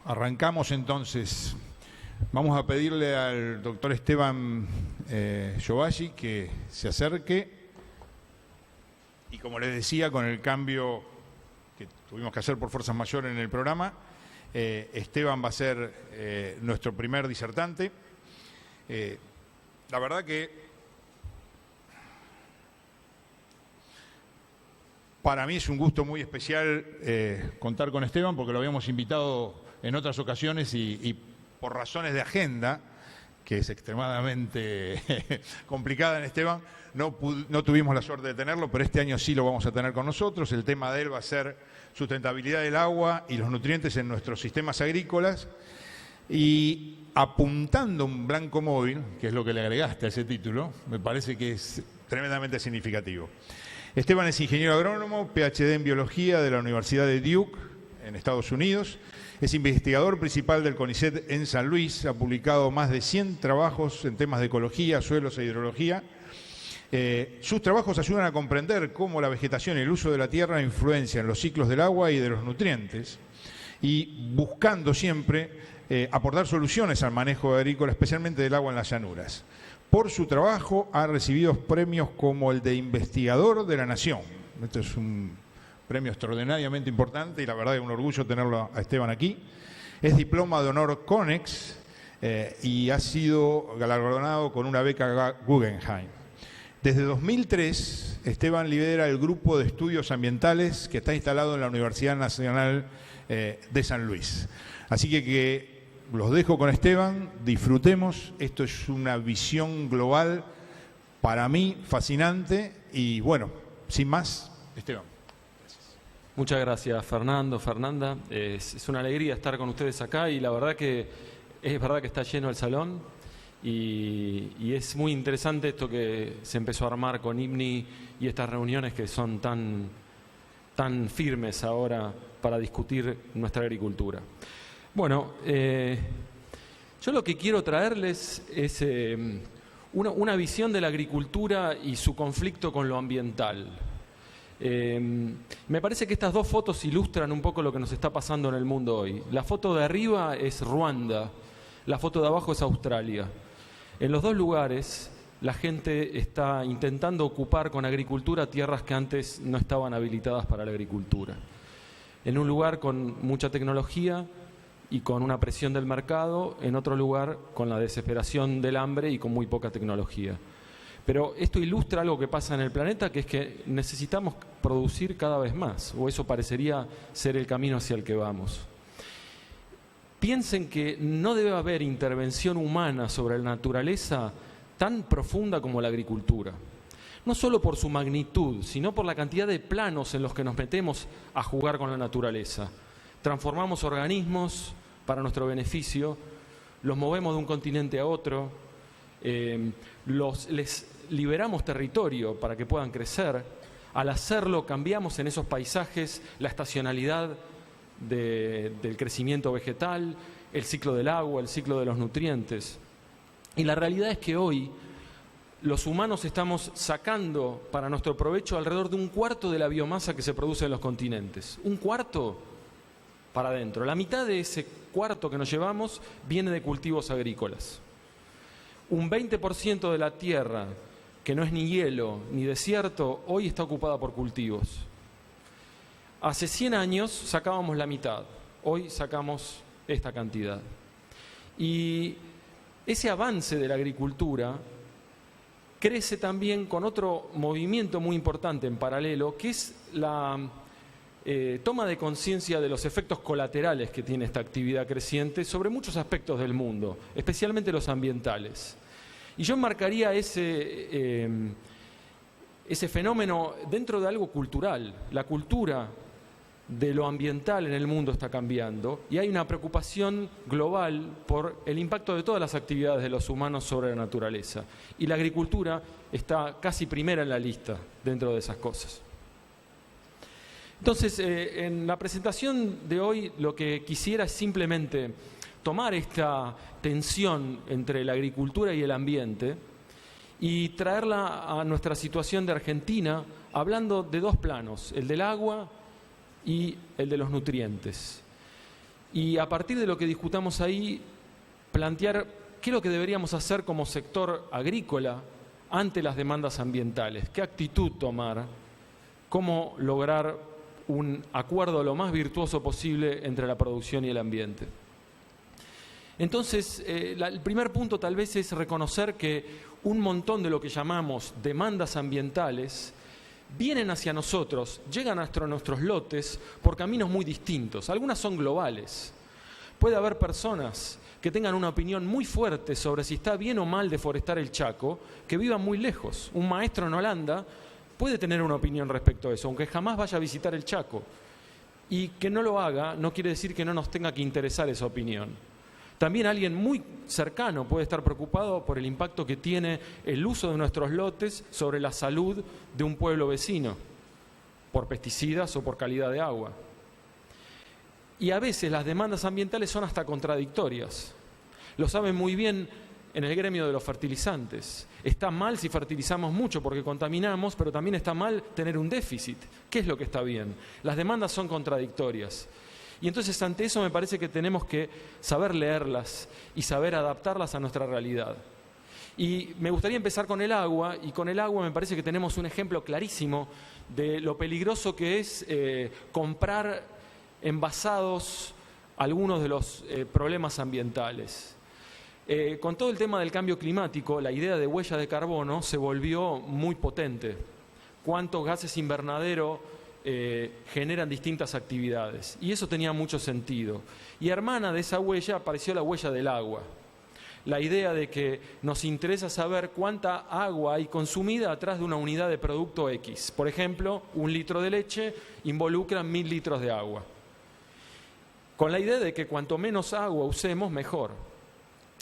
Arrancamos entonces. Vamos a pedirle al doctor Esteban Giovaci que se acerque. Y como les decía, con el cambio que tuvimos que hacer por fuerzas mayores en el programa, Esteban va a ser nuestro primer disertante. La verdad que para mí es un gusto muy especial contar con Esteban, porque lo habíamos invitado en otras ocasiones y por razones de agenda, que es extremadamente complicada en Esteban, no tuvimos la suerte de tenerlo, pero este año sí lo vamos a tener con nosotros. El tema de él va a ser sustentabilidad del agua y los nutrientes en nuestros sistemas agrícolas, y apuntando un blanco móvil, que es lo que le agregaste a ese título, me parece que es tremendamente significativo. Esteban es ingeniero agrónomo, PhD en biología de la Universidad de Duke, en Estados Unidos. Es investigador principal del CONICET en San Luis. Ha publicado más de 100 trabajos en temas de ecología, suelos e hidrología. Sus trabajos ayudan a comprender cómo la vegetación y el uso de la tierra influencian los ciclos del agua y de los nutrientes, y buscando siempre aportar soluciones al manejo agrícola, especialmente del agua en las llanuras. Por su trabajo ha recibido premios como el de Investigador de la Nación. Este es un premio extraordinariamente importante y la verdad es un orgullo tenerlo a Esteban aquí. Es diploma de honor CONEX y ha sido galardonado con una beca Guggenheim. Desde 2003, Esteban lidera el grupo de estudios ambientales que está instalado en la Universidad Nacional de San Luis. Así que los dejo con Esteban, disfrutemos. Esto es una visión global para mí fascinante y bueno, sin más, Esteban. Muchas gracias, Fernando, Fernanda. Es una alegría estar con ustedes acá y la verdad que es verdad que está lleno el salón y es muy interesante esto que se empezó a armar con IPNI y estas reuniones que son tan firmes ahora para discutir nuestra agricultura. Bueno, yo lo que quiero traerles es una visión de la agricultura y su conflicto con lo ambiental. Me parece que estas dos fotos ilustran un poco lo que nos está pasando en el mundo hoy. La foto de arriba es Ruanda, la foto de abajo es Australia. En los dos lugares la gente está intentando ocupar con agricultura tierras que antes no estaban habilitadas para la agricultura. En un lugar con mucha tecnología y con una presión del mercado, en otro lugar con la desesperación del hambre y con muy poca tecnología. Pero esto ilustra algo que pasa en el planeta, que es que necesitamos producir cada vez más, o eso parecería ser el camino hacia el que vamos. Piensen que no debe haber intervención humana sobre la naturaleza tan profunda como la agricultura. No solo por su magnitud, sino por la cantidad de planos en los que nos metemos a jugar con la naturaleza. Transformamos organismos para nuestro beneficio, los movemos de un continente a otro, les liberamos territorio para que puedan crecer. Al hacerlo cambiamos en esos paisajes la estacionalidad del crecimiento vegetal, el ciclo del agua, el ciclo de los nutrientes. Y la realidad es que hoy los humanos estamos sacando para nuestro provecho alrededor de un cuarto de la biomasa que se produce en los continentes. Un cuarto para adentro. La mitad de ese cuarto que nos llevamos viene de cultivos agrícolas. Un 20% de la tierra, que no es ni hielo ni desierto, hoy está ocupada por cultivos. Hace 100 años sacábamos la mitad, hoy sacamos esta cantidad. Y ese avance de la agricultura crece también con otro movimiento muy importante en paralelo, que es la toma de conciencia de los efectos colaterales que tiene esta actividad creciente sobre muchos aspectos del mundo, especialmente los ambientales. Y yo enmarcaría ese fenómeno dentro de algo cultural. La cultura de lo ambiental en el mundo está cambiando y hay una preocupación global por el impacto de todas las actividades de los humanos sobre la naturaleza. Y la agricultura está casi primera en la lista dentro de esas cosas. Entonces, en la presentación de hoy lo que quisiera es simplemente tomar esta tensión entre la agricultura y el ambiente y traerla a nuestra situación de Argentina, hablando de dos planos, el del agua y el de los nutrientes. Y a partir de lo que discutamos ahí, plantear qué es lo que deberíamos hacer como sector agrícola ante las demandas ambientales, qué actitud tomar, cómo lograr un acuerdo lo más virtuoso posible entre la producción y el ambiente. Entonces, el primer punto tal vez es reconocer que un montón de lo que llamamos demandas ambientales vienen hacia nosotros, llegan hasta nuestros lotes por caminos muy distintos. Algunas son globales. Puede haber personas que tengan una opinión muy fuerte sobre si está bien o mal deforestar el Chaco, que vivan muy lejos. Un maestro en Holanda puede tener una opinión respecto a eso, aunque jamás vaya a visitar el Chaco. Y que no lo haga no quiere decir que no nos tenga que interesar esa opinión. También alguien muy cercano puede estar preocupado por el impacto que tiene el uso de nuestros lotes sobre la salud de un pueblo vecino, por pesticidas o por calidad de agua. Y a veces las demandas ambientales son hasta contradictorias. Lo saben muy bien en el gremio de los fertilizantes. Está mal si fertilizamos mucho porque contaminamos, pero también está mal tener un déficit. ¿Qué es lo que está bien? Las demandas son contradictorias. Y entonces ante eso me parece que tenemos que saber leerlas y saber adaptarlas a nuestra realidad. Y me gustaría empezar con el agua, y con el agua me parece que tenemos un ejemplo clarísimo de lo peligroso que es comprar envasados algunos de los problemas ambientales. Con todo el tema del cambio climático, la idea de huella de carbono se volvió muy potente. ¿Cuántos gases invernadero generan distintas actividades? Y eso tenía mucho sentido. Y hermana de esa huella apareció la huella del agua. La idea de que nos interesa saber cuánta agua hay consumida atrás de una unidad de producto X. Por ejemplo, 1 litro de leche involucra 1000 litros de agua. Con la idea de que cuanto menos agua usemos, mejor.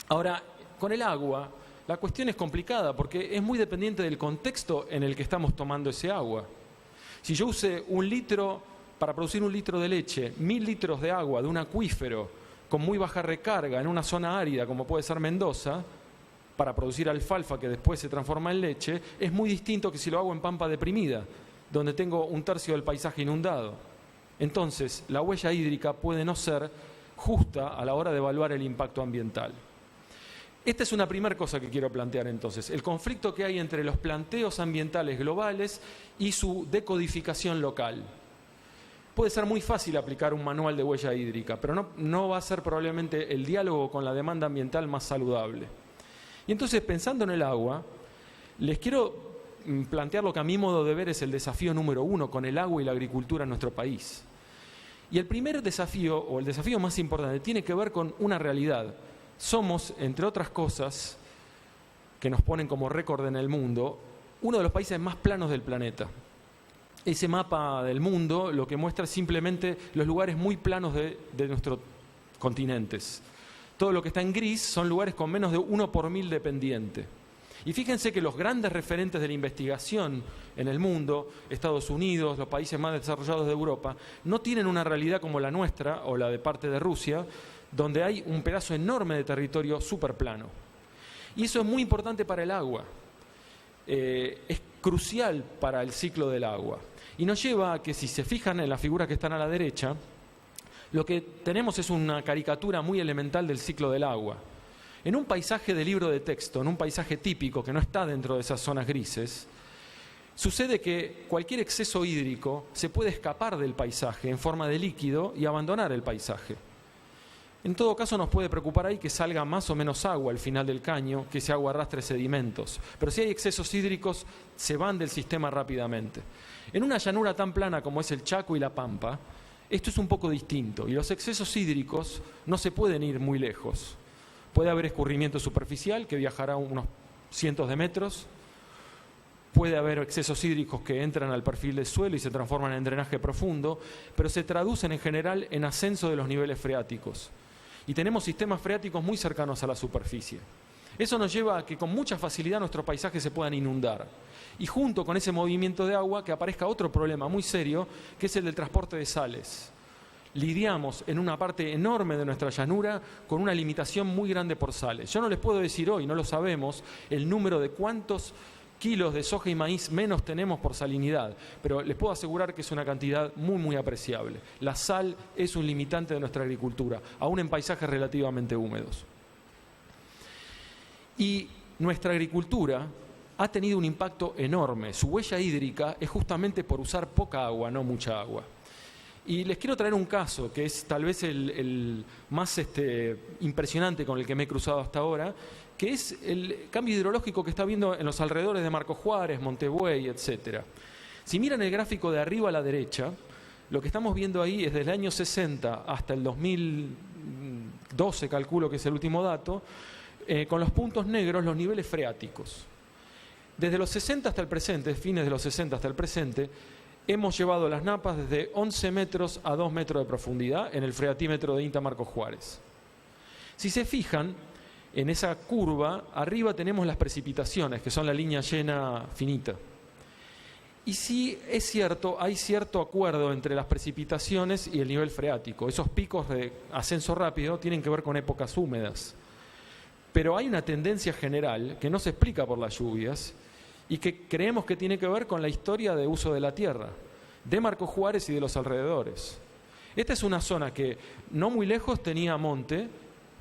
Ahora, con el agua, la cuestión es complicada porque es muy dependiente del contexto en el que estamos tomando ese agua. Si yo use 1 litro, para producir 1 litro de leche, 1000 litros de agua de un acuífero con muy baja recarga en una zona árida como puede ser Mendoza, para producir alfalfa que después se transforma en leche, es muy distinto que si lo hago en pampa deprimida, donde tengo 1/3 del paisaje inundado. Entonces, la huella hídrica puede no ser justa a la hora de evaluar el impacto ambiental. Esta es una primera cosa que quiero plantear entonces, el conflicto que hay entre los planteos ambientales globales y su decodificación local. Puede ser muy fácil aplicar un manual de huella hídrica, pero no va a ser probablemente el diálogo con la demanda ambiental más saludable. Y entonces, pensando en el agua, les quiero plantear lo que a mi modo de ver es el desafío número 1 con el agua y la agricultura en nuestro país. Y el primer desafío, o el desafío más importante, tiene que ver con una realidad. Somos, entre otras cosas, que nos ponen como récord en el mundo, uno de los países más planos del planeta. Ese mapa del mundo lo que muestra es simplemente los lugares muy planos de nuestros continentes. Todo lo que está en gris son lugares con menos de 1 por 1000 de pendiente. Y fíjense que los grandes referentes de la investigación en el mundo, Estados Unidos, los países más desarrollados de Europa, no tienen una realidad como la nuestra o la de parte de Rusia, donde hay un pedazo enorme de territorio súper plano. Y eso es muy importante para el agua. Es crucial para el ciclo del agua. Y nos lleva a que, si se fijan en las figuras que están a la derecha, lo que tenemos es una caricatura muy elemental del ciclo del agua. En un paisaje de libro de texto, en un paisaje típico que no está dentro de esas zonas grises, sucede que cualquier exceso hídrico se puede escapar del paisaje en forma de líquido y abandonar el paisaje. En todo caso, nos puede preocupar ahí que salga más o menos agua al final del caño, que ese agua arrastre sedimentos. Pero si hay excesos hídricos, se van del sistema rápidamente. En una llanura tan plana como es el Chaco y la Pampa, esto es un poco distinto. Y los excesos hídricos no se pueden ir muy lejos. Puede haber escurrimiento superficial, que viajará unos cientos de metros. Puede haber excesos hídricos que entran al perfil del suelo y se transforman en drenaje profundo, pero se traducen en general en ascenso de los niveles freáticos. Y tenemos sistemas freáticos muy cercanos a la superficie. Eso nos lleva a que con mucha facilidad nuestros paisajes se puedan inundar. Y junto con ese movimiento de agua que aparezca otro problema muy serio, que es el del transporte de sales. Lidiamos en una parte enorme de nuestra llanura con una limitación muy grande por sales. Yo no les puedo decir hoy, no lo sabemos, el número de cuántos kilos de soja y maíz menos tenemos por salinidad, pero les puedo asegurar que es una cantidad muy, muy apreciable. La sal es un limitante de nuestra agricultura, aún en paisajes relativamente húmedos. Y nuestra agricultura ha tenido un impacto enorme. Su huella hídrica es justamente por usar poca agua, no mucha agua. Y les quiero traer un caso que es tal vez el más impresionante con el que me he cruzado hasta ahora, que es el cambio hidrológico que está habiendo en los alrededores de Marcos Juárez, Montebuey, etc. Si miran el gráfico de arriba a la derecha, lo que estamos viendo ahí es desde el año 60 hasta el 2012, calculo que es el último dato, con los puntos negros, los niveles freáticos. Desde los 60 hasta el presente, fines de los 60 hasta el presente, hemos llevado las napas desde 11 metros a 2 metros de profundidad en el freatímetro de INTA Marcos Juárez. Si se fijan, en esa curva, arriba tenemos las precipitaciones, que son la línea llena finita. Y sí, es cierto, hay cierto acuerdo entre las precipitaciones y el nivel freático. Esos picos de ascenso rápido tienen que ver con épocas húmedas. Pero hay una tendencia general que no se explica por las lluvias y que creemos que tiene que ver con la historia de uso de la tierra, de Marcos Juárez y de los alrededores. Esta es una zona que no muy lejos tenía monte,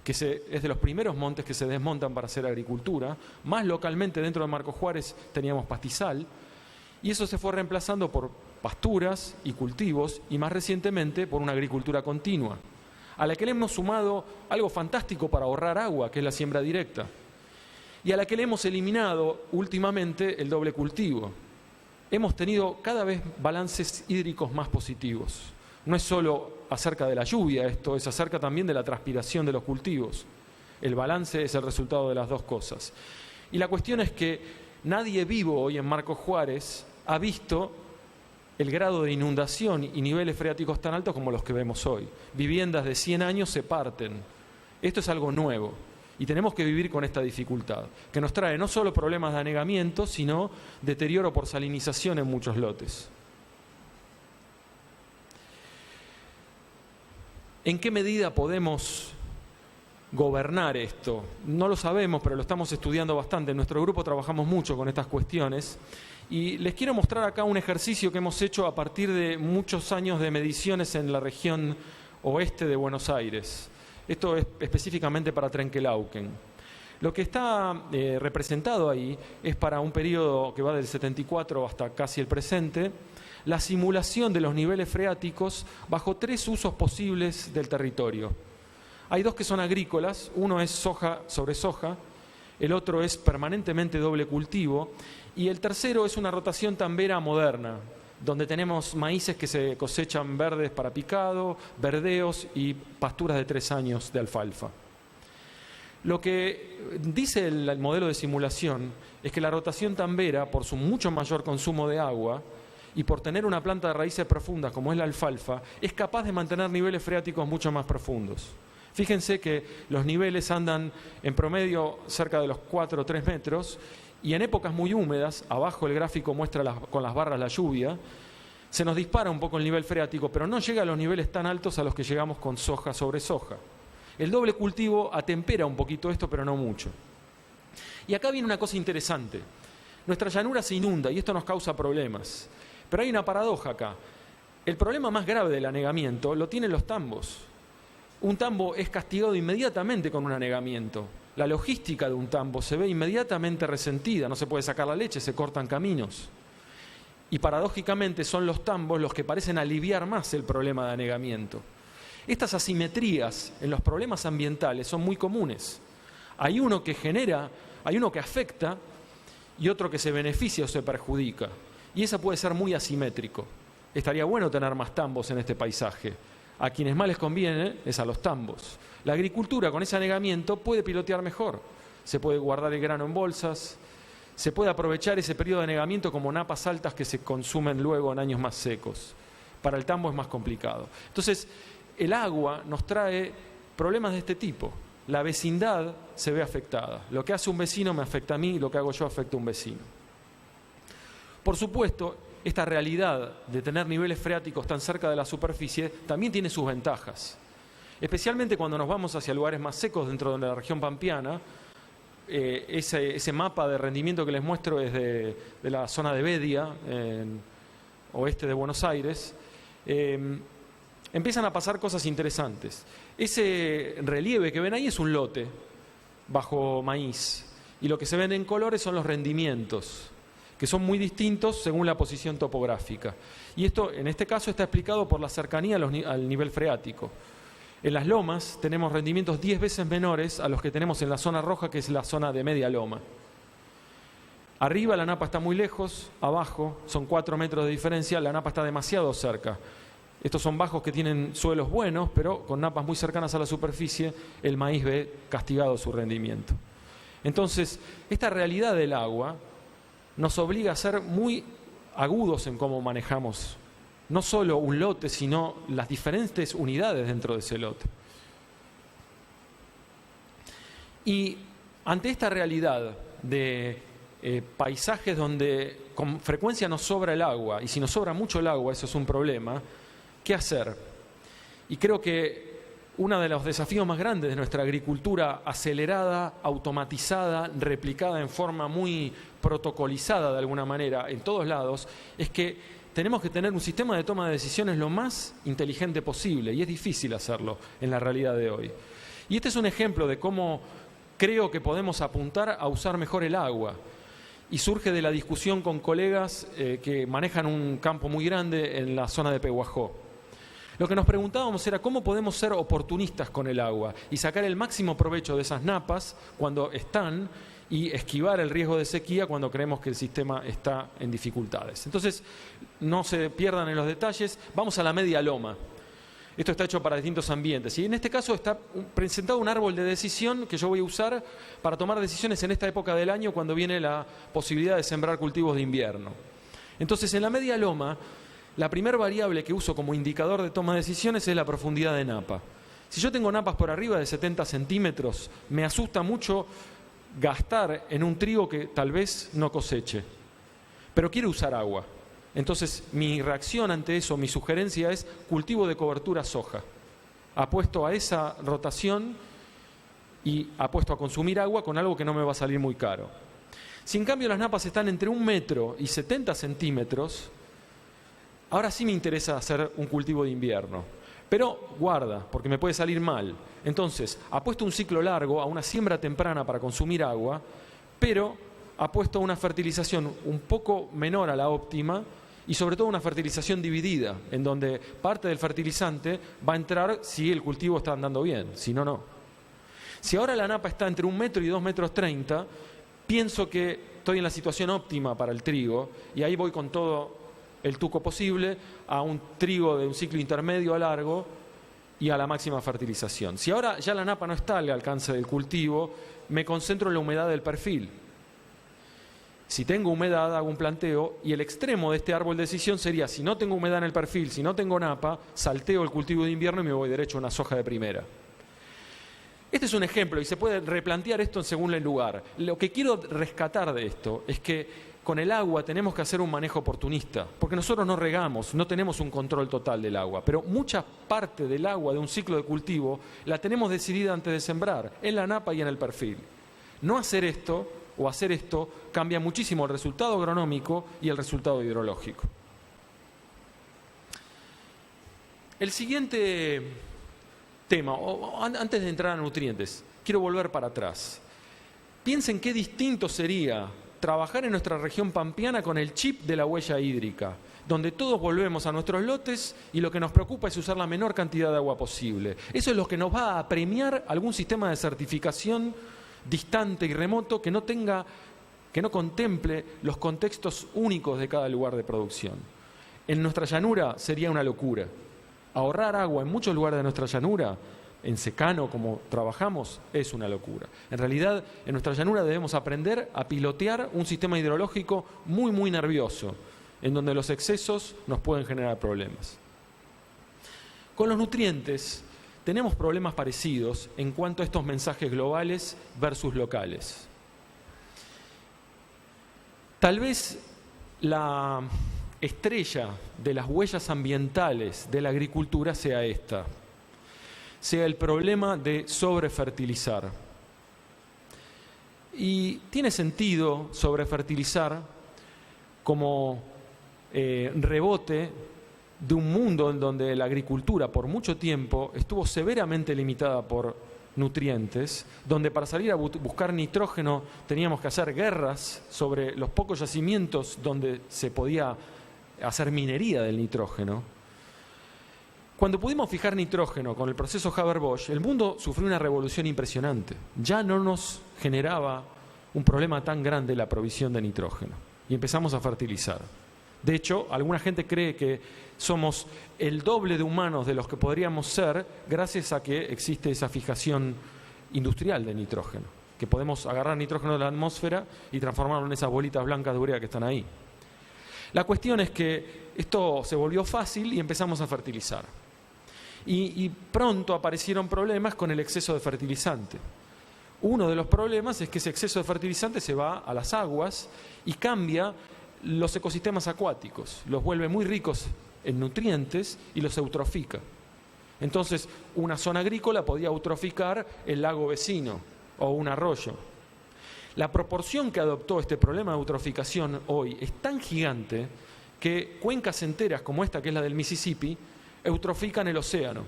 que es de los primeros montes que se desmontan para hacer agricultura. Más localmente dentro de Marcos Juárez teníamos pastizal, y eso se fue reemplazando por pasturas y cultivos, y más recientemente por una agricultura continua, a la que le hemos sumado algo fantástico para ahorrar agua, que es la siembra directa, y a la que le hemos eliminado últimamente el doble cultivo. Hemos tenido cada vez balances hídricos más positivos. No es solo acerca de la lluvia, esto es acerca también de la transpiración de los cultivos. El balance es el resultado de las dos cosas. Y la cuestión es que nadie vivo hoy en Marcos Juárez ha visto el grado de inundación y niveles freáticos tan altos como los que vemos hoy. Viviendas de 100 años se parten. Esto es algo nuevo y tenemos que vivir con esta dificultad, que nos trae no solo problemas de anegamiento, sino deterioro por salinización en muchos lotes. ¿En qué medida podemos gobernar esto? No lo sabemos, pero lo estamos estudiando bastante. En nuestro grupo trabajamos mucho con estas cuestiones. Y les quiero mostrar acá un ejercicio que hemos hecho a partir de muchos años de mediciones en la región oeste de Buenos Aires. Esto es específicamente para Trenquelauquen. Lo que está representado ahí es para un periodo que va del 74 hasta casi el presente, la simulación de los niveles freáticos bajo 3 usos posibles del territorio. Hay 2 que son agrícolas, uno es soja sobre soja, el otro es permanentemente doble cultivo, y el tercero es una rotación tambera moderna, donde tenemos maíces que se cosechan verdes para picado, verdeos y pasturas de 3 años de alfalfa. Lo que dice el modelo de simulación es que la rotación tambera, por su mucho mayor consumo de agua y por tener una planta de raíces profundas como es la alfalfa, es capaz de mantener niveles freáticos mucho más profundos. Fíjense que los niveles andan en promedio cerca de los 4 o 3 metros y en épocas muy húmedas, abajo el gráfico muestra con las barras la lluvia, se nos dispara un poco el nivel freático, pero no llega a los niveles tan altos a los que llegamos con soja sobre soja. El doble cultivo atempera un poquito esto, pero no mucho. Y acá viene una cosa interesante. Nuestra llanura se inunda y esto nos causa problemas. Pero hay una paradoja acá. El problema más grave del anegamiento lo tienen los tambos. Un tambo es castigado inmediatamente con un anegamiento. La logística de un tambo se ve inmediatamente resentida, no se puede sacar la leche, se cortan caminos. Y paradójicamente son los tambos los que parecen aliviar más el problema de anegamiento. Estas asimetrías en los problemas ambientales son muy comunes. Hay uno que genera, hay uno que afecta y otro que se beneficia o se perjudica. Y esa puede ser muy asimétrico. Estaría bueno tener más tambos en este paisaje. A quienes más les conviene es a los tambos. La agricultura con ese anegamiento puede pilotear mejor. Se puede guardar el grano en bolsas, se puede aprovechar ese periodo de anegamiento como napas altas que se consumen luego en años más secos. Para el tambo es más complicado. Entonces, el agua nos trae problemas de este tipo. La vecindad se ve afectada. Lo que hace un vecino me afecta a mí y lo que hago yo afecta a un vecino. Por supuesto, esta realidad de tener niveles freáticos tan cerca de la superficie también tiene sus ventajas. Especialmente cuando nos vamos hacia lugares más secos dentro de la región pampeana, ese mapa de rendimiento que les muestro es de la zona de Bedia, en oeste de Buenos Aires. Empiezan a pasar cosas interesantes. Ese relieve que ven ahí es un lote bajo maíz, y lo que se ven en colores son los rendimientos, que son muy distintos según la posición topográfica. Y esto, en este caso, está explicado por la cercanía al nivel freático. En las lomas tenemos rendimientos 10 veces menores a los que tenemos en la zona roja, que es la zona de media loma. Arriba la napa está muy lejos, abajo son 4 metros de diferencia, la napa está demasiado cerca. Estos son bajos que tienen suelos buenos, pero con napas muy cercanas a la superficie, el maíz ve castigado su rendimiento. Entonces, esta realidad del agua nos obliga a ser muy agudos en cómo manejamos no solo un lote, sino las diferentes unidades dentro de ese lote. Y ante esta realidad de paisajes donde con frecuencia nos sobra el agua, y si nos sobra mucho el agua, eso es un problema, ¿qué hacer? Y creo que uno de los desafíos más grandes de nuestra agricultura acelerada, automatizada, replicada en forma muy protocolizada de alguna manera en todos lados, es que tenemos que tener un sistema de toma de decisiones lo más inteligente posible, y es difícil hacerlo en la realidad de hoy. Y este es un ejemplo de cómo creo que podemos apuntar a usar mejor el agua. Y surge de la discusión con colegas que manejan un campo muy grande en la zona de Pehuajó. Lo que nos preguntábamos era cómo podemos ser oportunistas con el agua y sacar el máximo provecho de esas napas cuando están, y esquivar el riesgo de sequía cuando creemos que el sistema está en dificultades. Entonces, no se pierdan en los detalles, vamos a la media loma. Esto está hecho para distintos ambientes, y en este caso está presentado un árbol de decisión que yo voy a usar para tomar decisiones en esta época del año, cuando viene la posibilidad de sembrar cultivos de invierno. Entonces, en la media loma, la primera variable que uso como indicador de toma de decisiones es la profundidad de napa. Si yo tengo napas por arriba de 70 centímetros, me asusta mucho gastar en un trigo que tal vez no coseche, pero quiero usar agua. Entonces, mi reacción ante eso, mi sugerencia es cultivo de cobertura soja. Apuesto a esa rotación y apuesto a consumir agua con algo que no me va a salir muy caro. Si en cambio las napas están entre 1 metro y 70 centímetros, ahora sí me interesa hacer un cultivo de invierno. Pero guarda, porque me puede salir mal. Entonces, apuesto un ciclo largo a una siembra temprana para consumir agua, pero apuesto a una fertilización un poco menor a la óptima, y sobre todo una fertilización dividida, en donde parte del fertilizante va a entrar si el cultivo está andando bien, si no, no. Si ahora la napa está entre 1 metro y 2 metros 30, pienso que estoy en la situación óptima para el trigo, y ahí voy con todo el tuco posible a un trigo de un ciclo intermedio a largo y a la máxima fertilización. Si ahora ya la napa no está al alcance del cultivo, me concentro en la humedad del perfil. Si tengo humedad, hago un planteo, y el extremo de este árbol de decisión sería, si no tengo humedad en el perfil, si no tengo napa, salteo el cultivo de invierno y me voy derecho a una soja de primera. Este es un ejemplo, y se puede replantear esto según el lugar. Lo que quiero rescatar de esto es que con el agua tenemos que hacer un manejo oportunista, porque nosotros no regamos, no tenemos un control total del agua, pero mucha parte del agua de un ciclo de cultivo la tenemos decidida antes de sembrar, en la napa y en el perfil. No hacer esto o hacer esto cambia muchísimo el resultado agronómico y el resultado hidrológico. El siguiente tema, antes de entrar a nutrientes, quiero volver para atrás. Piensen qué distinto sería trabajar en nuestra región pampeana con el chip de la huella hídrica, donde todos volvemos a nuestros lotes y lo que nos preocupa es usar la menor cantidad de agua posible. Eso es lo que nos va a premiar algún sistema de certificación distante y remoto que no contemple los contextos únicos de cada lugar de producción. En nuestra llanura sería una locura. Ahorrar agua en muchos lugares de nuestra llanura, en secano como trabajamos, es una locura. En realidad, en nuestra llanura debemos aprender a pilotear un sistema hidrológico muy, muy nervioso, en donde los excesos nos pueden generar problemas. Con los nutrientes tenemos problemas parecidos en cuanto a estos mensajes globales versus locales. Tal vez la estrella de las huellas ambientales de la agricultura sea esta, sea el problema de sobrefertilizar. Y tiene sentido sobrefertilizar como rebote de un mundo en donde la agricultura por mucho tiempo estuvo severamente limitada por nutrientes, donde para salir a buscar nitrógeno teníamos que hacer guerras sobre los pocos yacimientos donde se podía hacer minería del nitrógeno. Cuando pudimos fijar nitrógeno con el proceso Haber-Bosch, el mundo sufrió una revolución impresionante. Ya no nos generaba un problema tan grande la provisión de nitrógeno y empezamos a fertilizar. De hecho, alguna gente cree que somos el doble de humanos de los que podríamos ser gracias a que existe esa fijación industrial de nitrógeno, que podemos agarrar nitrógeno de la atmósfera y transformarlo en esas bolitas blancas de urea que están ahí. La cuestión es que esto se volvió fácil y empezamos a fertilizar. Y pronto aparecieron problemas con el exceso de fertilizante. Uno de los problemas es que ese exceso de fertilizante se va a las aguas y cambia los ecosistemas acuáticos, los vuelve muy ricos en nutrientes y los eutrofica. Entonces, una zona agrícola podía eutroficar el lago vecino o un arroyo. La proporción que adoptó este problema de eutroficación hoy es tan gigante que cuencas enteras como esta, que es la del Mississippi, eutrofican el océano.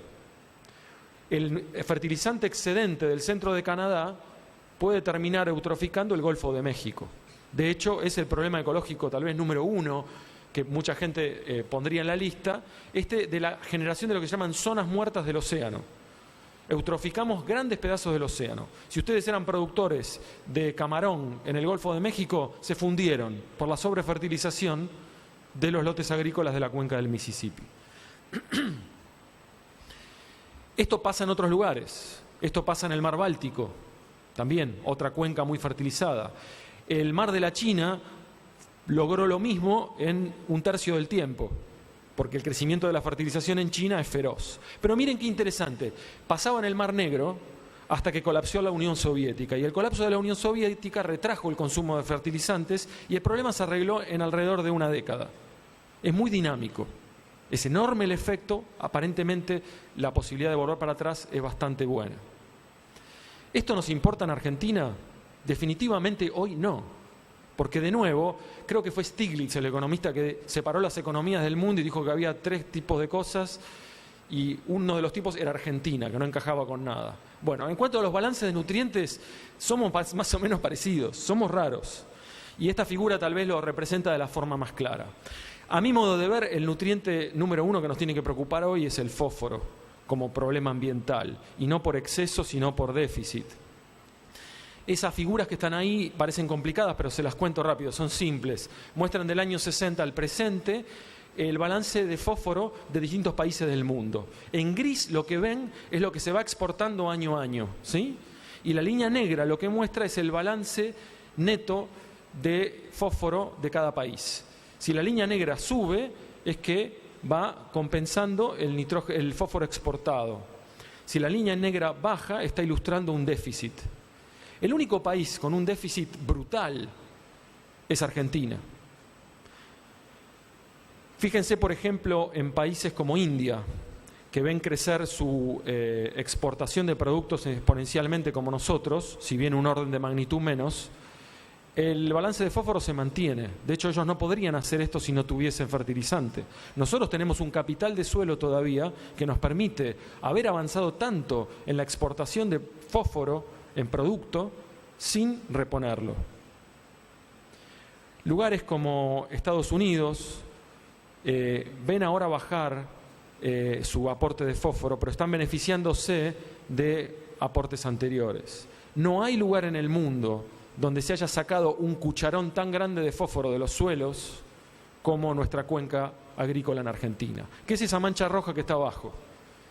El fertilizante excedente del centro de Canadá puede terminar eutroficando el Golfo de México. De hecho, es el problema ecológico tal vez número uno que mucha gente pondría en la lista, de la generación de lo que se llaman zonas muertas del océano. Eutroficamos grandes pedazos del océano. Si ustedes eran productores de camarón en el Golfo de México, se fundieron por la sobrefertilización de los lotes agrícolas de la cuenca del Mississippi. Esto pasa en otros lugares. Esto pasa en el mar Báltico, también otra cuenca muy fertilizada. El mar de la China logró lo mismo en un tercio del tiempo, porque el crecimiento de la fertilización en China es feroz. Pero miren qué interesante, pasaba en el Mar Negro hasta que colapsó la Unión Soviética, y el colapso de la Unión Soviética retrajo el consumo de fertilizantes y el problema se arregló en alrededor de una década. Es muy dinámico, es enorme el efecto, aparentemente la posibilidad de volver para atrás es bastante buena. ¿Esto nos importa en Argentina? Definitivamente hoy no, porque de nuevo, creo que fue Stiglitz, el economista, que separó las economías del mundo y dijo que había 3 tipos de cosas y uno de los tipos era Argentina, que no encajaba con nada. Bueno, en cuanto a los balances de nutrientes, somos más o menos parecidos, somos raros y esta figura tal vez lo representa de la forma más clara. A mi modo de ver, el nutriente número 1 que nos tiene que preocupar hoy es el fósforo como problema ambiental, y no por exceso, sino por déficit. Esas figuras que están ahí parecen complicadas, pero se las cuento rápido, son simples. Muestran del año 60 al presente el balance de fósforo de distintos países del mundo. En gris lo que ven es lo que se va exportando año a año, ¿sí? Y la línea negra lo que muestra es el balance neto de fósforo de cada país. Si la línea negra sube, es que va compensando el fósforo exportado. Si la línea negra baja, está ilustrando un déficit. El único país con un déficit brutal es Argentina. Fíjense, por ejemplo, en países como India, que ven crecer su exportación de productos exponencialmente como nosotros, si bien un orden de magnitud menos. El balance de fósforo se mantiene. De hecho, ellos no podrían hacer esto si no tuviesen fertilizante. Nosotros tenemos un capital de suelo todavía que nos permite haber avanzado tanto en la exportación de fósforo en producto sin reponerlo. Lugares como Estados Unidos ven ahora bajar su aporte de fósforo, pero están beneficiándose de aportes anteriores. No hay lugar en el mundo donde se haya sacado un cucharón tan grande de fósforo de los suelos como nuestra cuenca agrícola en Argentina. ¿Qué es esa mancha roja que está abajo?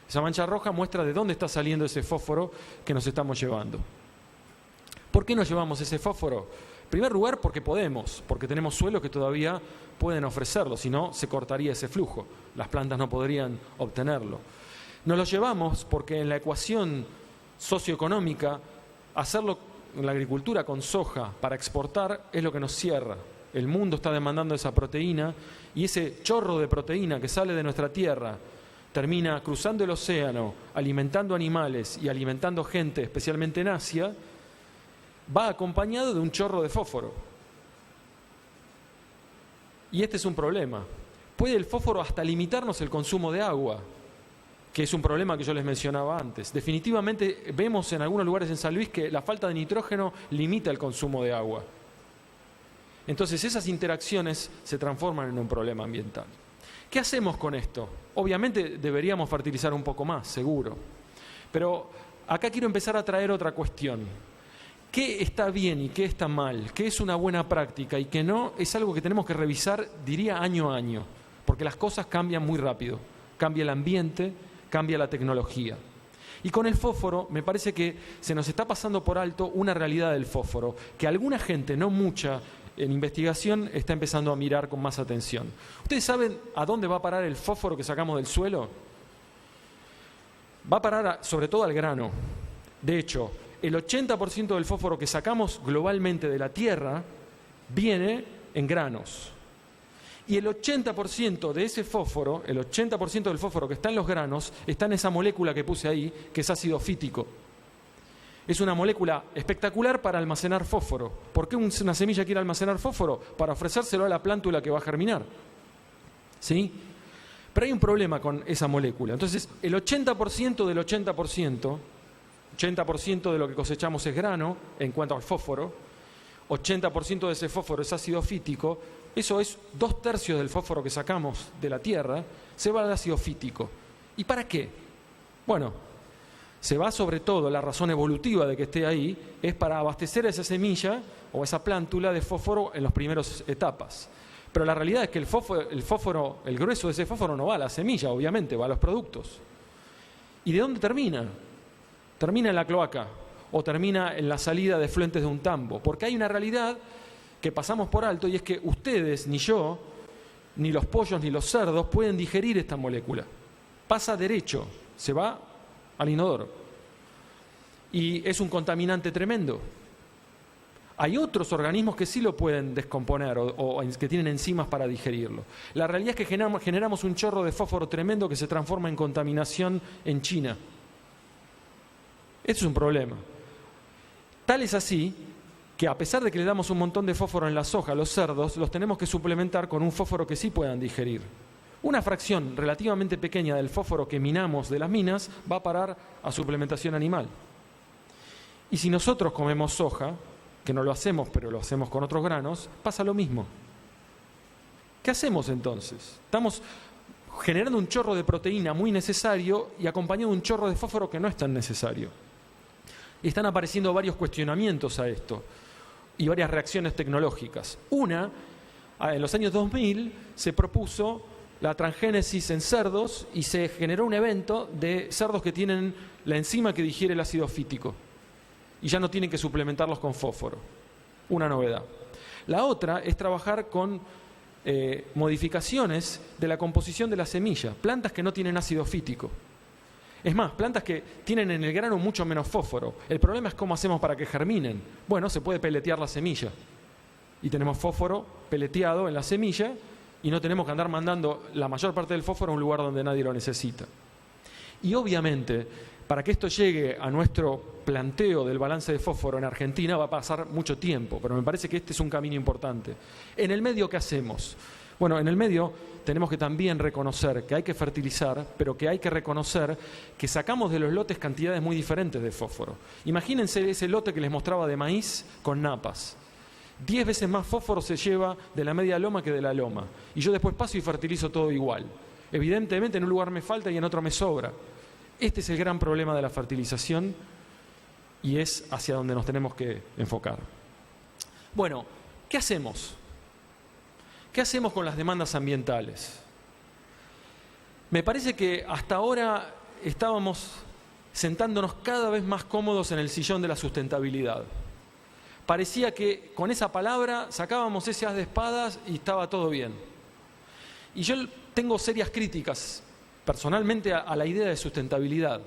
Esa mancha roja muestra de dónde está saliendo ese fósforo que nos estamos llevando. ¿Por qué nos llevamos ese fósforo? En primer lugar, porque podemos, porque tenemos suelos que todavía pueden ofrecerlo, si no, se cortaría ese flujo, las plantas no podrían obtenerlo. Nos lo llevamos porque en la ecuación socioeconómica, hacerlo en la agricultura con soja para exportar es lo que nos cierra. El mundo está demandando esa proteína y ese chorro de proteína que sale de nuestra tierra termina cruzando el océano, alimentando animales y alimentando gente, especialmente en Asia, va acompañado de un chorro de fósforo. Y este es un problema. Puede el fósforo hasta limitarnos el consumo de agua, que es un problema que yo les mencionaba antes. Definitivamente vemos en algunos lugares en San Luis que la falta de nitrógeno limita el consumo de agua. Entonces esas interacciones se transforman en un problema ambiental. ¿Qué hacemos con esto? Obviamente deberíamos fertilizar un poco más, seguro. Pero acá quiero empezar a traer otra cuestión. ¿Qué está bien y qué está mal? ¿Qué es una buena práctica y qué no? Es algo que tenemos que revisar, diría, año a año. Porque las cosas cambian muy rápido. Cambia el ambiente, cambia la tecnología. Y con el fósforo me parece que se nos está pasando por alto una realidad del fósforo, que alguna gente, no mucha, en investigación está empezando a mirar con más atención. ¿Ustedes saben a dónde va a parar el fósforo que sacamos del suelo? Va a parar sobre todo al grano. De hecho, el 80% del fósforo que sacamos globalmente de la Tierra viene en granos. Y el 80% de ese fósforo, el 80% del fósforo que está en los granos, está en esa molécula que puse ahí, que es ácido fítico. Es una molécula espectacular para almacenar fósforo. ¿Por qué una semilla quiere almacenar fósforo? Para ofrecérselo a la plántula que va a germinar. ¿Sí? Pero hay un problema con esa molécula. Entonces, el 80% del 80%, 80% de lo que cosechamos es grano en cuanto al fósforo, 80% de ese fósforo es ácido fítico, eso es 2/3 del fósforo que sacamos de la Tierra, se va al ácido fítico. ¿Y para qué? Bueno, se va sobre todo, la razón evolutiva de que esté ahí, es para abastecer a esa semilla o esa plántula de fósforo en las primeras etapas. Pero la realidad es que el fósforo, el grueso de ese fósforo no va a la semilla, obviamente, va a los productos. ¿Y de dónde termina? Termina en la cloaca o termina en la salida de efluentes de un tambo. Porque hay una realidad que pasamos por alto y es que ustedes, ni yo, ni los pollos, ni los cerdos pueden digerir esta molécula. Pasa derecho, se va al inodoro. Y es un contaminante tremendo. Hay otros organismos que sí lo pueden descomponer o que tienen enzimas para digerirlo. La realidad es que generamos un chorro de fósforo tremendo que se transforma en contaminación en China. Esto es un problema. Tal es así que a pesar de que le damos un montón de fósforo en la soja a los cerdos, los tenemos que suplementar con un fósforo que sí puedan digerir. Una fracción relativamente pequeña del fósforo que minamos de las minas va a parar a suplementación animal. Y si nosotros comemos soja, que no lo hacemos, pero lo hacemos con otros granos, pasa lo mismo. ¿Qué hacemos entonces? Estamos generando un chorro de proteína muy necesario y acompañado de un chorro de fósforo que no es tan necesario. Y están apareciendo varios cuestionamientos a esto y varias reacciones tecnológicas. Una, en los años 2000 se propuso la transgénesis en cerdos y se generó un evento de cerdos que tienen la enzima que digiere el ácido fítico y ya no tienen que suplementarlos con fósforo. Una novedad. La otra es trabajar con modificaciones de la composición de la semilla, plantas que no tienen ácido fítico. Es más, plantas que tienen en el grano mucho menos fósforo. El problema es cómo hacemos para que germinen. Bueno, se puede peletear la semilla y tenemos fósforo peleteado en la semilla y no tenemos que andar mandando la mayor parte del fósforo a un lugar donde nadie lo necesita. Y obviamente, para que esto llegue a nuestro planteo del balance de fósforo en Argentina va a pasar mucho tiempo, pero me parece que este es un camino importante. En el medio, ¿qué hacemos? Bueno, en el medio tenemos que también reconocer que hay que fertilizar, pero que hay que reconocer que sacamos de los lotes cantidades muy diferentes de fósforo. Imagínense ese lote que les mostraba de maíz con napas. 10 veces más fósforo se lleva de la media loma que de la loma. Y yo después paso y fertilizo todo igual. Evidentemente en un lugar me falta y en otro me sobra. Este es el gran problema de la fertilización y es hacia donde nos tenemos que enfocar. Bueno, ¿qué hacemos? ¿Qué hacemos con las demandas ambientales? Me parece que hasta ahora estábamos sentándonos cada vez más cómodos en el sillón de la sustentabilidad. Parecía que con esa palabra sacábamos ese as de espadas y estaba todo bien. Y yo tengo serias críticas personalmente a la idea de sustentabilidad.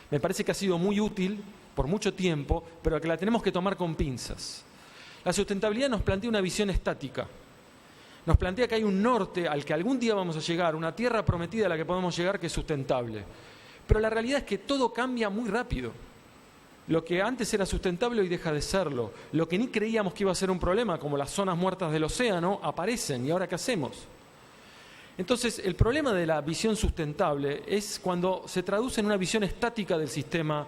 Me parece que ha sido muy útil por mucho tiempo, pero que la tenemos que tomar con pinzas. La sustentabilidad nos plantea una visión estática. Nos plantea que hay un norte al que algún día vamos a llegar, una tierra prometida a la que podemos llegar que es sustentable. Pero la realidad es que todo cambia muy rápido. Lo que antes era sustentable hoy deja de serlo. Lo que ni creíamos que iba a ser un problema, como las zonas muertas del océano, aparecen. ¿Y ahora qué hacemos? Entonces, el problema de la visión sustentable es cuando se traduce en una visión estática del sistema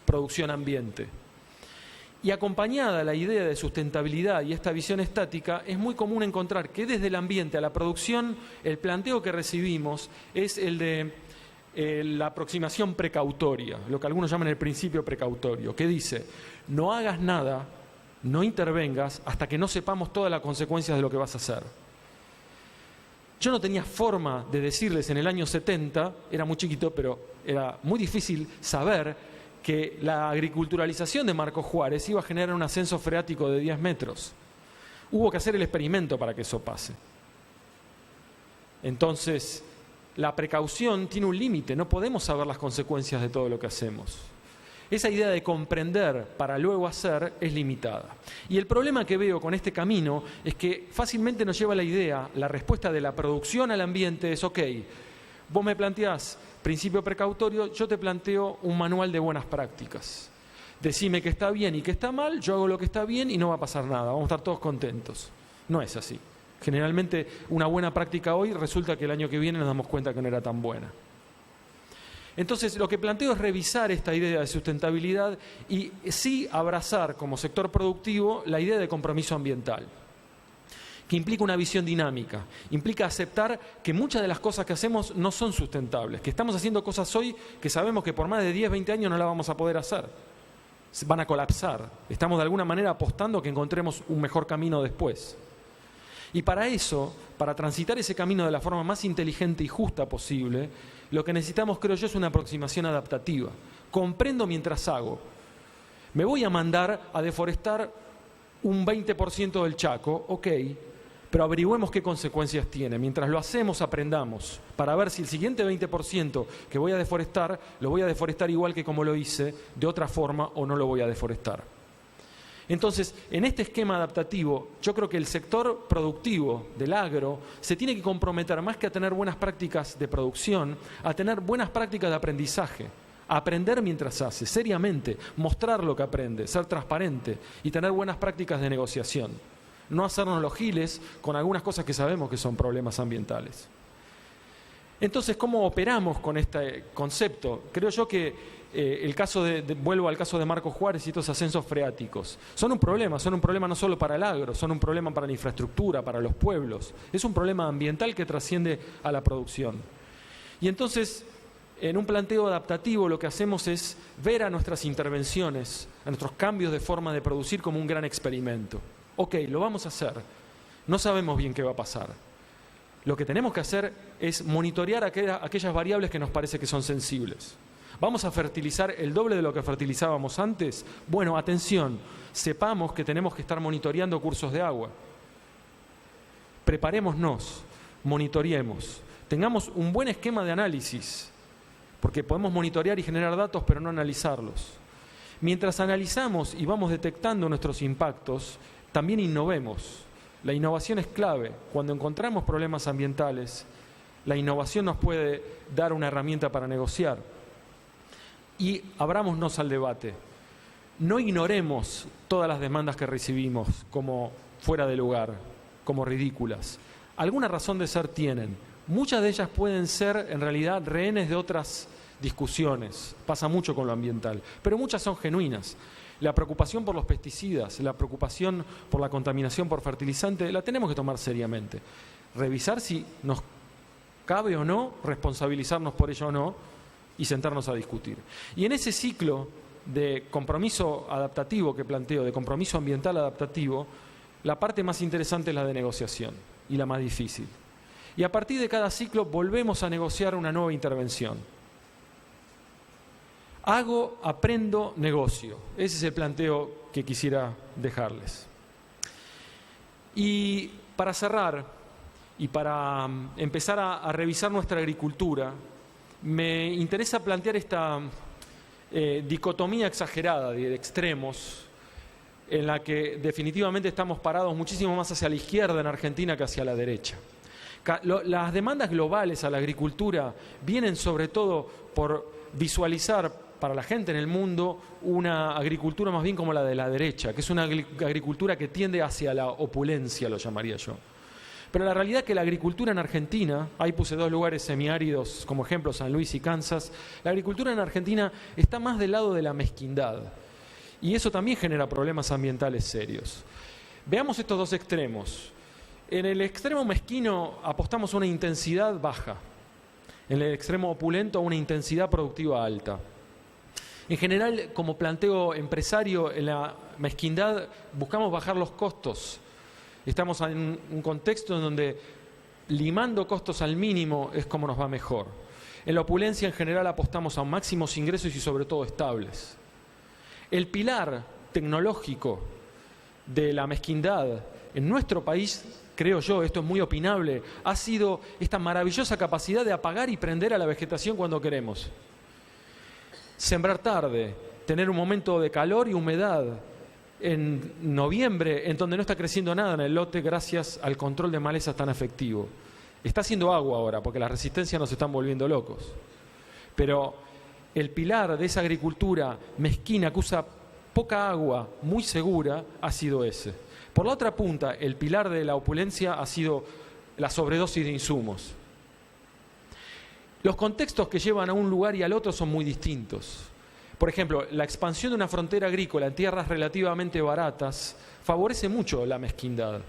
producción-ambiente. Y acompañada la idea de sustentabilidad y esta visión estática, es muy común encontrar que desde el ambiente a la producción, el planteo que recibimos es el de la aproximación precautoria, lo que algunos llaman el principio precautorio, que dice, no hagas nada, no intervengas hasta que no sepamos todas las consecuencias de lo que vas a hacer. Yo no tenía forma de decirles en el año 70, era muy chiquito, pero era muy difícil saber que la agriculturalización de Marcos Juárez iba a generar un ascenso freático de 10 metros. Hubo que hacer el experimento para que eso pase. Entonces, la precaución tiene un límite, no podemos saber las consecuencias de todo lo que hacemos. Esa idea de comprender para luego hacer es limitada. Y el problema que veo con este camino es que fácilmente nos lleva a la idea, la respuesta de la producción al ambiente es, ok, vos me planteás principio precautorio, yo te planteo un manual de buenas prácticas. Decime que está bien y que está mal, yo hago lo que está bien y no va a pasar nada, vamos a estar todos contentos. No es así. Generalmente una buena práctica hoy resulta que el año que viene nos damos cuenta que no era tan buena. Entonces, lo que planteo es revisar esta idea de sustentabilidad y sí abrazar como sector productivo la idea de compromiso ambiental, que implica una visión dinámica, implica aceptar que muchas de las cosas que hacemos no son sustentables, que estamos haciendo cosas hoy que sabemos que por más de 10, 20 años no las vamos a poder hacer, van a colapsar, estamos de alguna manera apostando a que encontremos un mejor camino después. Y para eso, para transitar ese camino de la forma más inteligente y justa posible, lo que necesitamos, creo yo, es una aproximación adaptativa. Comprendo mientras hago. Me voy a mandar a deforestar un 20% del Chaco, ok, pero averigüemos qué consecuencias tiene. Mientras lo hacemos, aprendamos, para ver si el siguiente 20% que voy a deforestar, lo voy a deforestar igual que como lo hice, de otra forma, o no lo voy a deforestar. Entonces, en este esquema adaptativo, yo creo que el sector productivo del agro se tiene que comprometer más que a tener buenas prácticas de producción, a tener buenas prácticas de aprendizaje, a aprender mientras hace, seriamente, mostrar lo que aprende, ser transparente y tener buenas prácticas de negociación. No hacernos los giles con algunas cosas que sabemos que son problemas ambientales. Entonces, ¿cómo operamos con este concepto? Creo yo que vuelvo al caso de Marcos Juárez y estos ascensos freáticos. Son un problema no solo para el agro, son un problema para la infraestructura, para los pueblos. Es un problema ambiental que trasciende a la producción. Y entonces, en un planteo adaptativo, lo que hacemos es ver a nuestras intervenciones, a nuestros cambios de forma de producir como un gran experimento. Ok, lo vamos a hacer. No sabemos bien qué va a pasar. Lo que tenemos que hacer es monitorear aquellas variables que nos parece que son sensibles. ¿Vamos a fertilizar el doble de lo que fertilizábamos antes? Bueno, atención, sepamos que tenemos que estar monitoreando cursos de agua. Preparémonos, monitoreemos, tengamos un buen esquema de análisis, porque podemos monitorear y generar datos, pero no analizarlos. Mientras analizamos y vamos detectando nuestros impactos, también innovemos. La innovación es clave. Cuando encontramos problemas ambientales, la innovación nos puede dar una herramienta para negociar. Y abrámonos al debate. No ignoremos todas las demandas que recibimos como fuera de lugar, como ridículas. Alguna razón de ser tienen. Muchas de ellas pueden ser, en realidad, rehenes de otras discusiones. Pasa mucho con lo ambiental, pero muchas son genuinas. La preocupación por los pesticidas, la preocupación por la contaminación por fertilizante, la tenemos que tomar seriamente. Revisar si nos cabe o no, responsabilizarnos por ello o no, y sentarnos a discutir. Y en ese ciclo de compromiso adaptativo que planteo, de compromiso ambiental adaptativo, la parte más interesante es la de negociación y la más difícil. Y a partir de cada ciclo volvemos a negociar una nueva intervención. Hago, aprendo, negocio. Ese es el planteo que quisiera dejarles. Y para cerrar y para empezar a revisar nuestra agricultura, me interesa plantear esta dicotomía exagerada de extremos en la que definitivamente estamos parados muchísimo más hacia la izquierda en Argentina que hacia la derecha. Las demandas globales a la agricultura vienen sobre todo por visualizar para la gente en el mundo una agricultura más bien como la de la derecha, que es una agricultura que tiende hacia la opulencia, lo llamaría yo. Pero la realidad es que la agricultura en Argentina, ahí puse 2 lugares semiáridos como ejemplo, San Luis y Kansas, la agricultura en Argentina está más del lado de la mezquindad. Y eso también genera problemas ambientales serios. Veamos estos 2 extremos. En el extremo mezquino apostamos a una intensidad baja. En el extremo opulento a una intensidad productiva alta. En general, como planteo empresario, en la mezquindad buscamos bajar los costos. Estamos en un contexto en donde limando costos al mínimo es como nos va mejor. En la opulencia en general apostamos a máximos ingresos y sobre todo estables. El pilar tecnológico de la mezquindad en nuestro país, creo yo, esto es muy opinable, ha sido esta maravillosa capacidad de apagar y prender a la vegetación cuando queremos. Sembrar tarde, tener un momento de calor y humedad en noviembre, en donde no está creciendo nada en el lote gracias al control de malezas tan efectivo. Está haciendo agua ahora, porque las resistencias nos están volviendo locos. Pero el pilar de esa agricultura mezquina que usa poca agua, muy segura, ha sido ese. Por la otra punta, el pilar de la opulencia ha sido la sobredosis de insumos. Los contextos que llevan a un lugar y al otro son muy distintos. Por ejemplo, la expansión de una frontera agrícola en tierras relativamente baratas favorece mucho la mezquindad.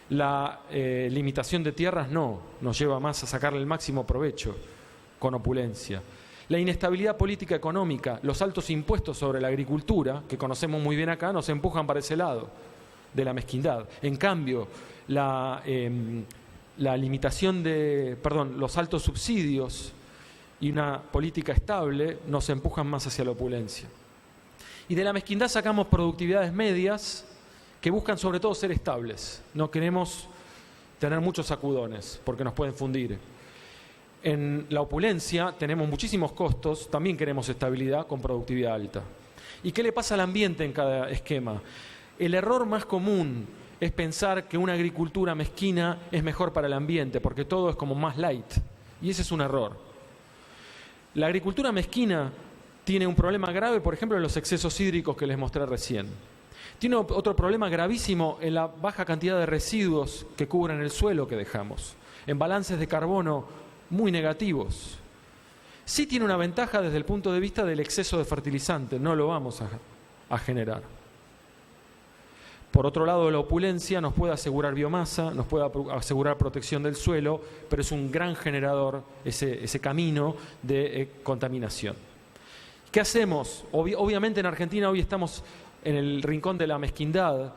La limitación de tierras no, nos lleva más a sacarle el máximo provecho con opulencia. La inestabilidad política económica, los altos impuestos sobre la agricultura, que conocemos muy bien acá, nos empujan para ese lado de la mezquindad. En cambio, la limitación los altos subsidios y una política estable nos empujan más hacia la opulencia. Y de la mezquindad sacamos productividades medias que buscan sobre todo ser estables. No queremos tener muchos sacudones porque nos pueden fundir. En la opulencia tenemos muchísimos costos, también queremos estabilidad con productividad alta. ¿Y qué le pasa al ambiente en cada esquema? El error más común es pensar que una agricultura mezquina es mejor para el ambiente porque todo es como más light. Y ese es un error. La agricultura mezquina tiene un problema grave, por ejemplo, en los excesos hídricos que les mostré recién. Tiene otro problema gravísimo en la baja cantidad de residuos que cubren el suelo que dejamos, en balances de carbono muy negativos. Sí tiene una ventaja desde el punto de vista del exceso de fertilizante, no lo vamos a generar. Por otro lado, la opulencia nos puede asegurar biomasa, nos puede asegurar protección del suelo, pero es un gran generador ese camino de contaminación. ¿Qué hacemos? Obviamente en Argentina hoy estamos en el rincón de la mezquindad,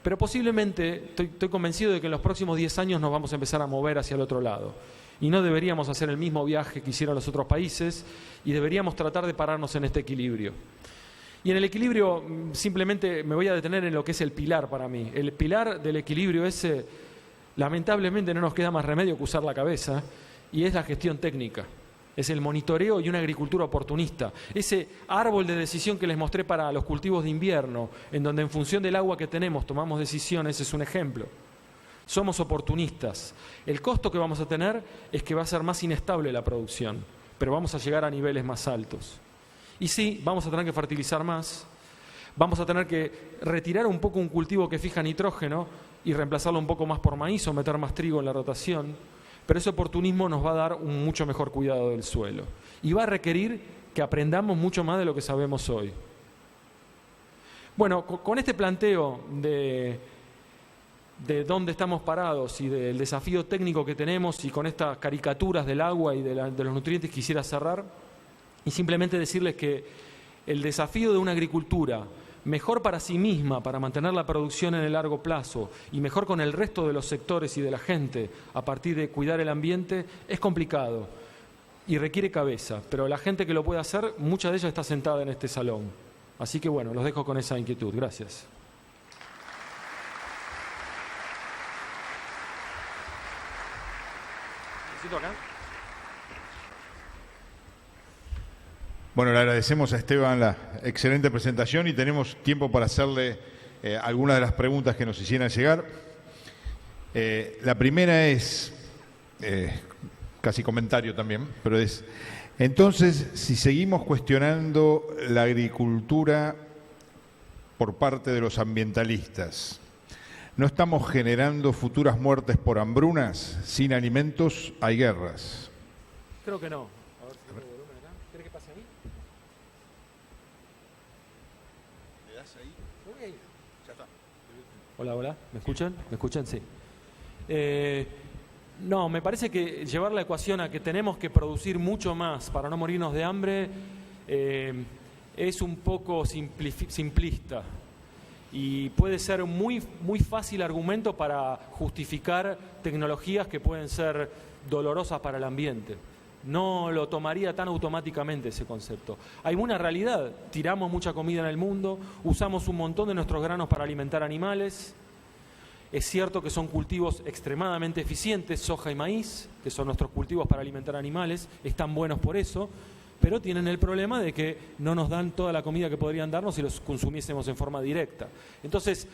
pero posiblemente estoy convencido de que en los próximos 10 años nos vamos a empezar a mover hacia el otro lado. Y no deberíamos hacer el mismo viaje que hicieron los otros países y deberíamos tratar de pararnos en este equilibrio. Y en el equilibrio simplemente me voy a detener en lo que es el pilar para mí. El pilar del equilibrio ese, lamentablemente no nos queda más remedio que usar la cabeza, y es la gestión técnica. Es el monitoreo y una agricultura oportunista. Ese árbol de decisión que les mostré para los cultivos de invierno, en donde en función del agua que tenemos tomamos decisiones, es un ejemplo. Somos oportunistas. El costo que vamos a tener es que va a ser más inestable la producción, pero vamos a llegar a niveles más altos. Y sí, vamos a tener que fertilizar más, vamos a tener que retirar un poco un cultivo que fija nitrógeno y reemplazarlo un poco más por maíz o meter más trigo en la rotación, pero ese oportunismo nos va a dar un mucho mejor cuidado del suelo y va a requerir que aprendamos mucho más de lo que sabemos hoy. Bueno, con este planteo de dónde estamos parados y del desafío técnico que tenemos y con estas caricaturas del agua y de los nutrientes quisiera cerrar y simplemente decirles que el desafío de una agricultura mejor para sí misma, para mantener la producción en el largo plazo y mejor con el resto de los sectores y de la gente a partir de cuidar el ambiente, es complicado y requiere cabeza, pero la gente que lo puede hacer, mucha de ella está sentada en este salón. Así que bueno, los dejo con esa inquietud. Gracias. ¿Necesito acá? Bueno, le agradecemos a Esteban la excelente presentación y tenemos tiempo para hacerle algunas de las preguntas que nos hicieran llegar. La primera es, casi comentario también, pero es, Entonces, si seguimos cuestionando la agricultura por parte de los ambientalistas, ¿no estamos generando futuras muertes por hambrunas? Sin alimentos hay guerras. Creo que no. A ver si tengo volumen acá. ¿Querés que pase ahí? ¿Le das ahí? Voy ahí. Ya está. Hola, hola. ¿Me escuchan? ¿Me escuchan? Sí. No, me parece que llevar la ecuación a que tenemos que producir mucho más para no morirnos de hambre es un poco simplista y puede ser un muy fácil argumento para justificar tecnologías que pueden ser dolorosas para el ambiente. No lo tomaría tan automáticamente ese concepto. Hay una realidad, tiramos mucha comida en el mundo, usamos un montón de nuestros granos para alimentar animales. Es cierto que son cultivos extremadamente eficientes, soja y maíz, que son nuestros cultivos para alimentar animales, están buenos por eso, pero tienen el problema de que no nos dan toda la comida que podrían darnos si los consumiésemos en forma directa. Entonces,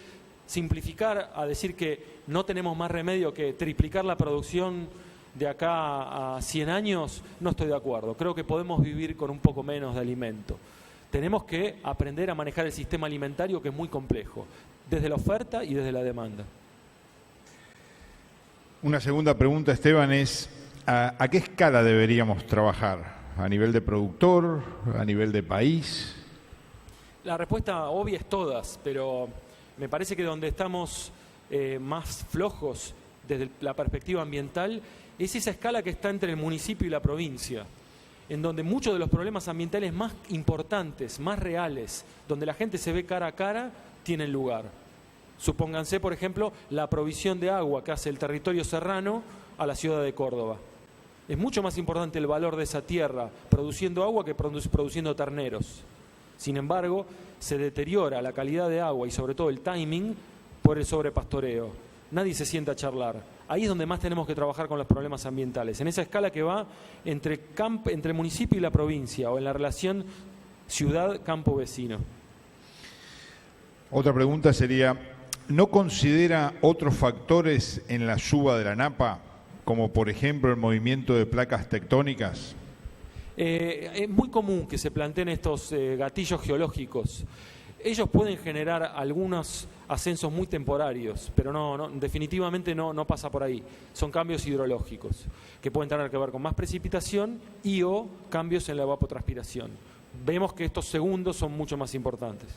simplificar a decir que no tenemos más remedio que triplicar la producción de acá a 100 años, no estoy de acuerdo. Creo que podemos vivir con un poco menos de alimento. Tenemos que aprender a manejar el sistema alimentario, que es muy complejo, desde la oferta y desde la demanda. Una segunda pregunta, Esteban, es ¿a qué escala deberíamos trabajar? ¿A nivel de productor? ¿A nivel de país? La respuesta obvia es todas, pero me parece que donde estamos más flojos desde la perspectiva ambiental es esa escala que está entre el municipio y la provincia, en donde muchos de los problemas ambientales más importantes, más reales, donde la gente se ve cara a cara, tienen lugar. Supónganse, por ejemplo, la provisión de agua que hace el territorio serrano a la ciudad de Córdoba. Es mucho más importante el valor de esa tierra produciendo agua que produciendo terneros. Sin embargo, se deteriora la calidad de agua y sobre todo el timing por el sobrepastoreo. Nadie se sienta a charlar. Ahí es donde más tenemos que trabajar con los problemas ambientales, en esa escala que va entre el municipio y la provincia, o en la relación ciudad-campo-vecino. Otra pregunta sería, ¿no considera otros factores en la suba de la napa, como por ejemplo el movimiento de placas tectónicas? Es muy común que se planteen estos gatillos geológicos. Ellos pueden generar algunos ascensos muy temporarios, pero definitivamente no pasa por ahí. Son cambios hidrológicos que pueden tener que ver con más precipitación y o cambios en la evapotranspiración. Vemos que estos segundos son mucho más importantes.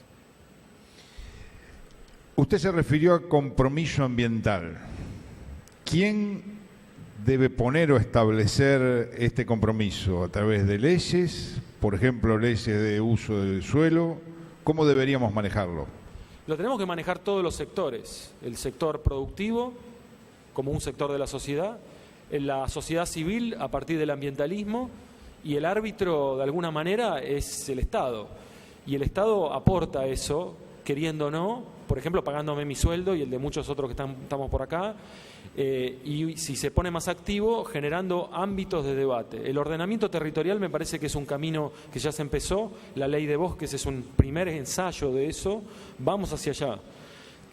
Usted se refirió a compromiso ambiental. ¿Quién debe poner o establecer este compromiso? ¿A través de leyes? Por ejemplo, leyes de uso del suelo. ¿Cómo deberíamos manejarlo? Lo tenemos que manejar todos los sectores. El sector productivo, como un sector de la sociedad civil a partir del ambientalismo, y el árbitro, de alguna manera, es el Estado. Y el Estado aporta eso, queriendo o no, por ejemplo, pagándome mi sueldo y el de muchos otros que estamos por acá, y si se pone más activo, generando ámbitos de debate. El ordenamiento territorial me parece que es un camino que ya se empezó, la ley de bosques es un primer ensayo de eso, vamos hacia allá.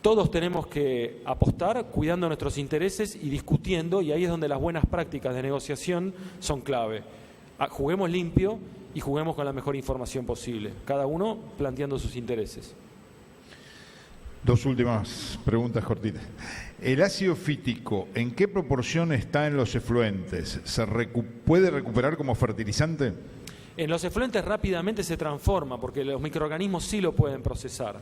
Todos tenemos que apostar cuidando nuestros intereses y discutiendo, y ahí es donde las buenas prácticas de negociación son clave. Juguemos limpio y juguemos con la mejor información posible, cada uno planteando sus intereses. Dos últimas preguntas cortitas. ¿El ácido fítico en qué proporción está en los efluentes? ¿Se puede recuperar como fertilizante? En los efluentes rápidamente se transforma porque los microorganismos sí lo pueden procesar,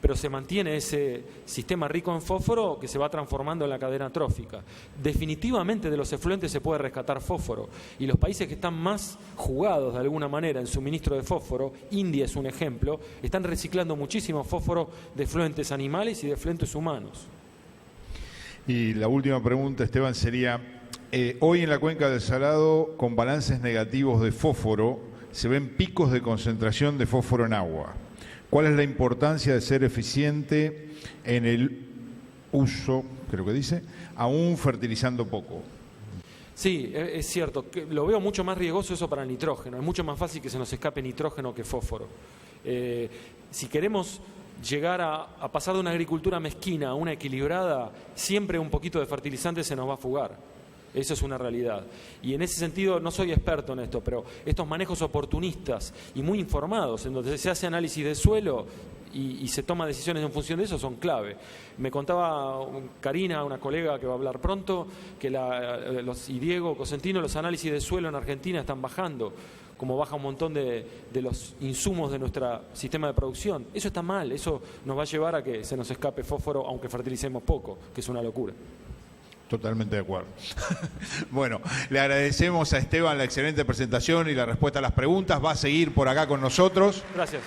pero se mantiene ese sistema rico en fósforo que se va transformando en la cadena trófica. Definitivamente de los efluentes se puede rescatar fósforo, y los países que están más jugados de alguna manera en suministro de fósforo, India es un ejemplo, están reciclando muchísimo fósforo de efluentes animales y de efluentes humanos. Y la última pregunta, Esteban, sería, hoy en la cuenca del Salado, con balances negativos de fósforo, se ven picos de concentración de fósforo en agua. ¿Cuál es la importancia de ser eficiente en el uso, creo que dice, aún fertilizando poco? Sí, es cierto. Lo veo mucho más riesgoso eso para el nitrógeno. Es mucho más fácil que se nos escape nitrógeno que fósforo. Si queremos llegar a pasar de una agricultura mezquina a una equilibrada, siempre un poquito de fertilizante se nos va a fugar. Eso es una realidad. Y en ese sentido, no soy experto en esto, pero estos manejos oportunistas y muy informados, en donde se hace análisis de suelo y se toman decisiones en función de eso, son clave. Me contaba Karina, una colega que va a hablar pronto, que y Diego Cosentino, los análisis de suelo en Argentina están bajando, como baja un montón de los insumos de nuestro sistema de producción. Eso está mal, eso nos va a llevar a que se nos escape fósforo, aunque fertilicemos poco, que es una locura. Totalmente de acuerdo. Bueno, le agradecemos a Esteban la excelente presentación y la respuesta a las preguntas. Va a seguir por acá con nosotros. Gracias.